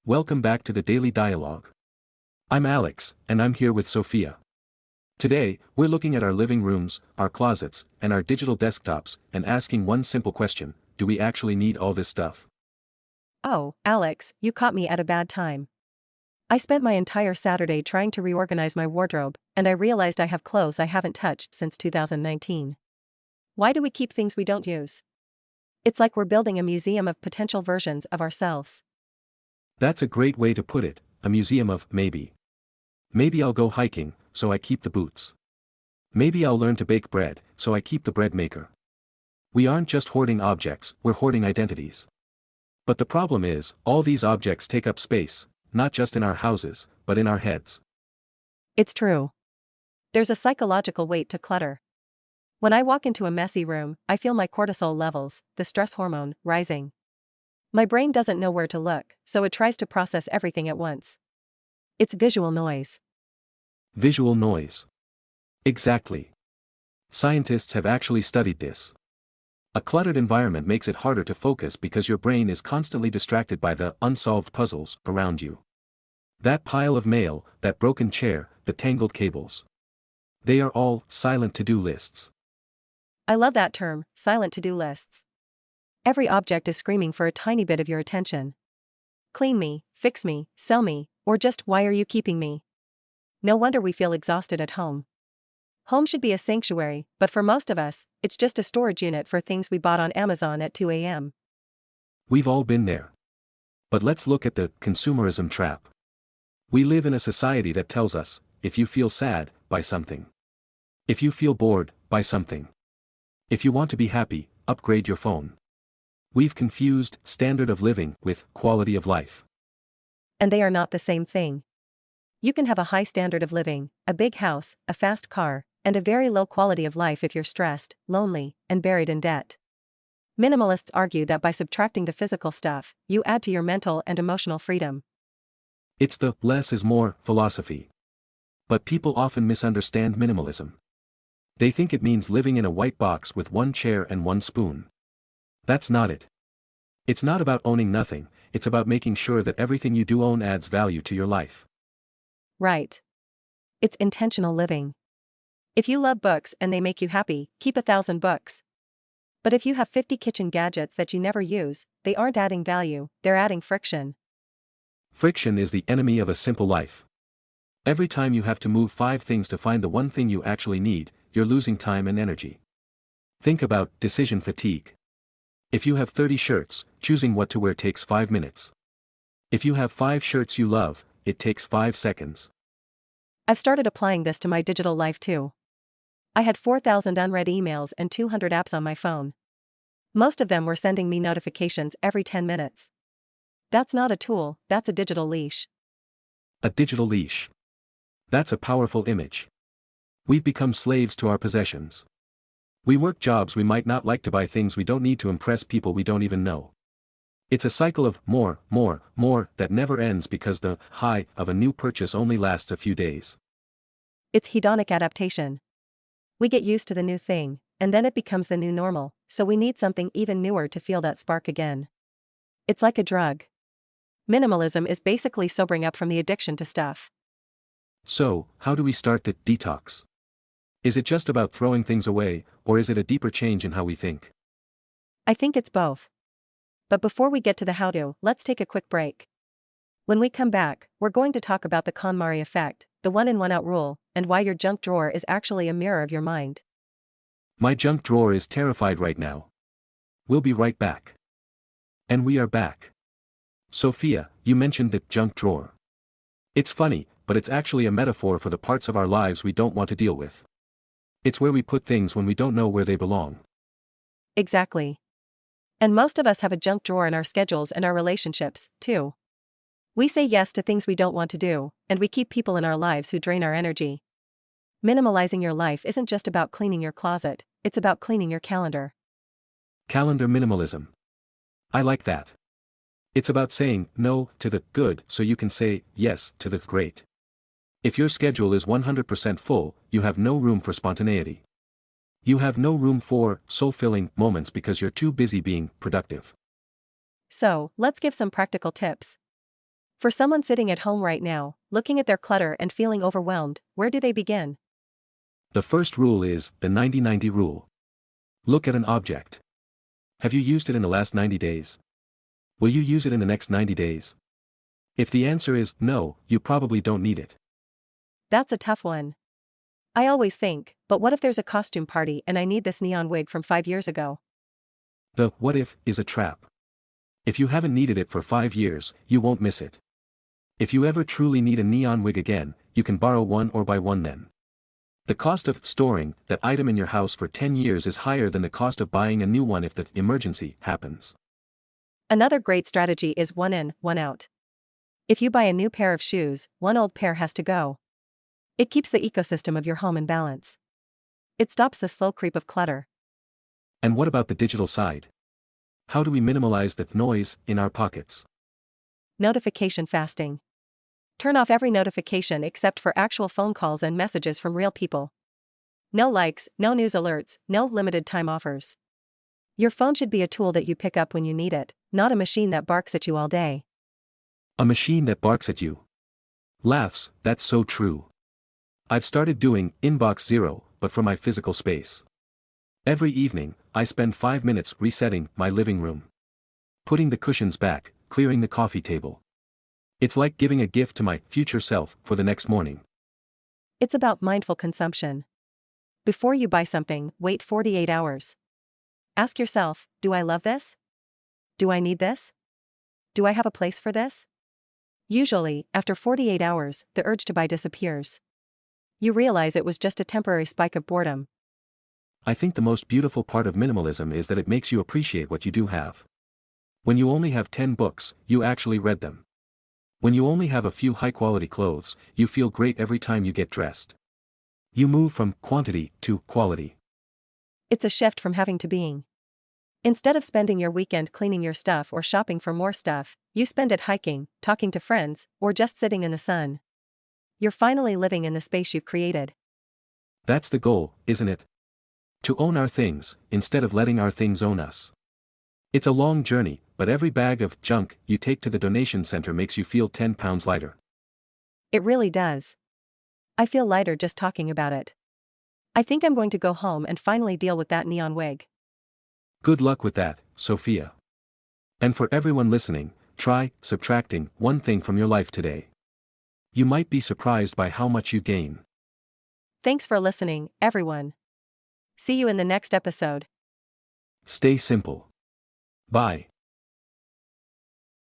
Welcome back to the Daily Dialogue. I'm Alex, and I'm here with Sophia. Today, we're looking at our living rooms, our closets, and our digital desktops, and asking one simple question: do we actually need all this stuff? Oh, Alex, you caught me at a bad time. I spent my entire Saturday trying to reorganize my wardrobe, and I realized I have clothes I haven't touched since 2019. Why do we keep things we don't use? It's like we're building a museum of potential versions of ourselves. That's a great way to put it, a museum of maybe. Maybe I'll go hiking, so I keep the boots. Maybe I'll learn to bake bread, so I keep the bread maker. We aren't just hoarding objects, we're hoarding identities. But the problem is, all these objects take up space, not just in our houses, but in our heads. It's true. There's a psychological weight to clutter. When I walk into a messy room, I feel my cortisol levels, the stress hormone, rising. My brain doesn't know where to look, so it tries to process everything at once. It's visual noise. Visual noise. Exactly. Scientists have actually studied this. A cluttered environment makes it harder to focus because your brain is constantly distracted by the unsolved puzzles around you. That pile of mail, that broken chair, the tangled cables. They are all silent to-do lists. I love that term, silent to-do lists. Every object is screaming for a tiny bit of your attention. Clean me, fix me, sell me, or just why are you keeping me? No wonder we feel exhausted at home. Home should be a sanctuary, but for most of us, it's just a storage unit for things we bought on Amazon at 2 a.m. We've all been there. But let's look at the consumerism trap. We live in a society that tells us, if you feel sad, buy something. If you feel bored, buy something. If you want to be happy, upgrade your phone. We've confused standard of living with quality of life. And they are not the same thing. You can have a high standard of living, a big house, a fast car, and a very low quality of life if you're stressed, lonely, and buried in debt. Minimalists argue that by subtracting the physical stuff, you add to your mental and emotional freedom. It's the less is more philosophy. But people often misunderstand minimalism. They think it means living in a white box with one chair and one spoon. That's not it. It's not about owning nothing, it's about making sure that everything you do own adds value to your life. Right. It's intentional living. If you love books and they make you happy, keep 1,000 books. But if you have 50 kitchen gadgets that you never use, they aren't adding value, they're adding friction. Friction is the enemy of a simple life. Every time you have to move 5 things to find the one thing you actually need, you're losing time and energy. Think about decision fatigue. If you have 30 shirts, choosing what to wear takes 5 minutes. If you have 5 shirts you love, it takes 5 seconds. I've started applying this to my digital life too. I had 4,000 unread emails and 200 apps on my phone. Most of them were sending me notifications every 10 minutes. That's not a tool, that's a digital leash. A digital leash. That's a powerful image. We've become slaves to our possessions. We work jobs we might not like to buy things we don't need to impress people we don't even know. It's a cycle of more that never ends because the high of a new purchase only lasts a few days. It's hedonic adaptation. We get used to the new thing, and then it becomes the new normal, so we need something even newer to feel that spark again. It's like a drug. Minimalism is basically sobering up from the addiction to stuff. So, how do we start the detox? Is it just about throwing things away, or is it a deeper change in how we think? I think it's both. But before we get to the how-to, let's take a quick break. When we come back, we're going to talk about the KonMari effect, the one in one out rule, and why your junk drawer is actually a mirror of your mind. My junk drawer is terrified right now. We'll be right back. And we are back. Sophia, you mentioned the junk drawer. It's funny, but it's actually a metaphor for the parts of our lives we don't want to deal with. It's where we put things when we don't know where they belong. Exactly. And most of us have a junk drawer in our schedules and our relationships, too. We say yes to things we don't want to do, and we keep people in our lives who drain our energy. Minimalizing your life isn't just about cleaning your closet, it's about cleaning your calendar. Calendar minimalism. I like that. It's about saying no to the good so you can say yes to the great. If your schedule is 100% full, you have no room for spontaneity. You have no room for soul-filling moments because you're too busy being productive. So, let's give some practical tips. For someone sitting at home right now, looking at their clutter and feeling overwhelmed, where do they begin? The first rule is the 90-90 rule. Look at an object. Have you used it in the last 90 days? Will you use it in the next 90 days? If the answer is no, you probably don't need it. That's a tough one. I always think, but what if there's a costume party and I need this neon wig from 5 years ago? The what if is a trap. If you haven't needed it for 5 years, you won't miss it. If you ever truly need a neon wig again, you can borrow one or buy one then. The cost of storing that item in your house for 10 years is higher than the cost of buying a new one if the emergency happens. Another great strategy is one in, one out. If you buy a new pair of shoes, one old pair has to go. It keeps the ecosystem of your home in balance. It stops the slow creep of clutter. And what about the digital side? How do we minimalize the noise in our pockets? Notification fasting. Turn off every notification except for actual phone calls and messages from real people. No likes, no news alerts, no limited time offers. Your phone should be a tool that you pick up when you need it, not a machine that barks at you all day. A machine that barks at you. Laughs, that's so true. I've started doing inbox zero, but for my physical space. Every evening, I spend 5 minutes resetting my living room. Putting the cushions back, clearing the coffee table. It's like giving a gift to my future self for the next morning. It's about mindful consumption. Before you buy something, wait 48 hours. Ask yourself, do I love this? Do I need this? Do I have a place for this? Usually, after 48 hours, the urge to buy disappears. You realize it was just a temporary spike of boredom. I think the most beautiful part of minimalism is that it makes you appreciate what you do have. When you only have 10 books, you actually read them. When you only have a few high-quality clothes, you feel great every time you get dressed. You move from quantity to quality. It's a shift from having to being. Instead of spending your weekend cleaning your stuff or shopping for more stuff, you spend it hiking, talking to friends, or just sitting in the sun. You're finally living in the space you've created. That's the goal, isn't it? To own our things, instead of letting our things own us. It's a long journey, but every bag of junk you take to the donation center makes you feel 10 pounds lighter. It really does. I feel lighter just talking about it. I think I'm going to go home and finally deal with that neon wig. Good luck with that, Sophia. And for everyone listening, try subtracting one thing from your life today. You might be surprised by how much you gain. Thanks for listening, everyone. See you in the next episode. Stay simple. Bye.